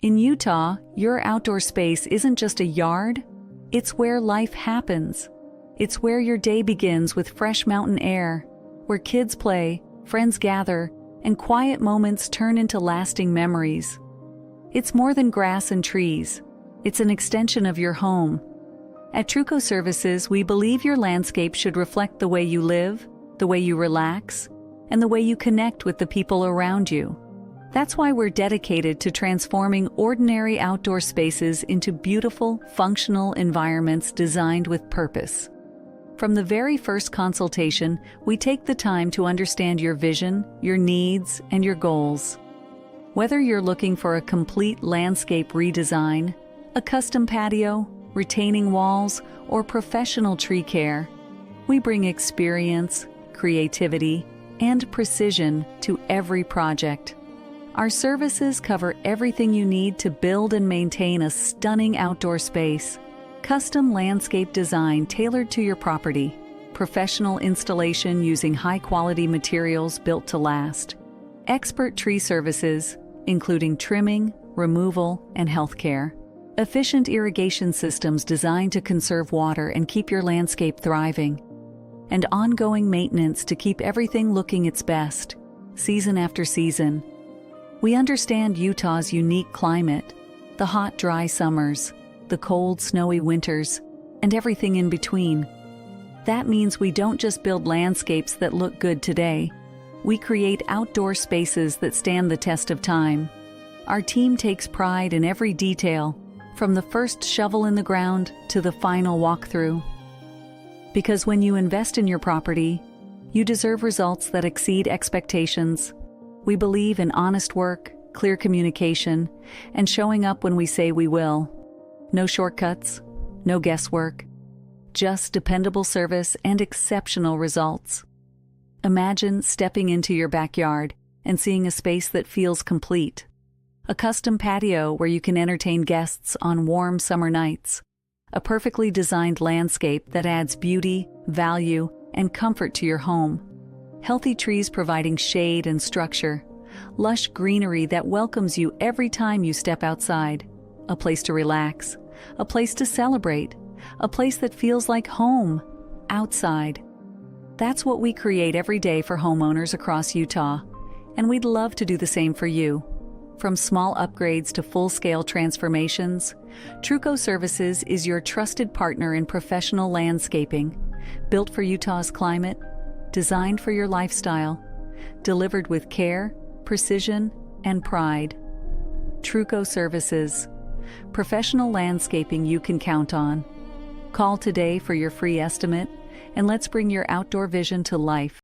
In Utah, your outdoor space isn't just a yard, it's where life happens. It's where your day begins with fresh mountain air, where kids play, friends gather, and quiet moments turn into lasting memories. It's more than grass and trees. It's an extension of your home. At Truco Services, we believe your landscape should reflect the way you live, the way you relax, and the way you connect with the people around you. That's why we're dedicated to transforming ordinary outdoor spaces into beautiful, functional environments designed with purpose. From the very first consultation, we take the time to understand your vision, your needs, and your goals. Whether you're looking for a complete landscape redesign, a custom patio, retaining walls, or professional tree care, we bring experience, creativity, and precision to every project. Our services cover everything you need to build and maintain a stunning outdoor space. Custom landscape design tailored to your property, professional installation using high-quality materials built to last, expert tree services, including trimming, removal, and healthcare, efficient irrigation systems designed to conserve water and keep your landscape thriving, and ongoing maintenance to keep everything looking its best, season after season. We understand Utah's unique climate, the hot, dry summers, the cold, snowy winters, and everything in between. That means we don't just build landscapes that look good today. We create outdoor spaces that stand the test of time. Our team takes pride in every detail, from the first shovel in the ground to the final walkthrough. Because when you invest in your property, you deserve results that exceed expectations. We believe in honest work, clear communication, and showing up when we say we will. No shortcuts, no guesswork, just dependable service and exceptional results. Imagine stepping into your backyard and seeing a space that feels complete. A custom patio where you can entertain guests on warm summer nights. A perfectly designed landscape that adds beauty, value, and comfort to your home. Healthy trees providing shade and structure. Lush greenery that welcomes you every time you step outside. A place to relax. A place to celebrate. A place that feels like home, outside. That's what we create every day for homeowners across Utah, and we'd love to do the same for you. From small upgrades to full-scale transformations, Truco Services is your trusted partner in professional landscaping, built for Utah's climate, designed for your lifestyle, delivered with care, precision, and pride. Truco Services, professional landscaping you can count on. Call today for your free estimate, and let's bring your outdoor vision to life.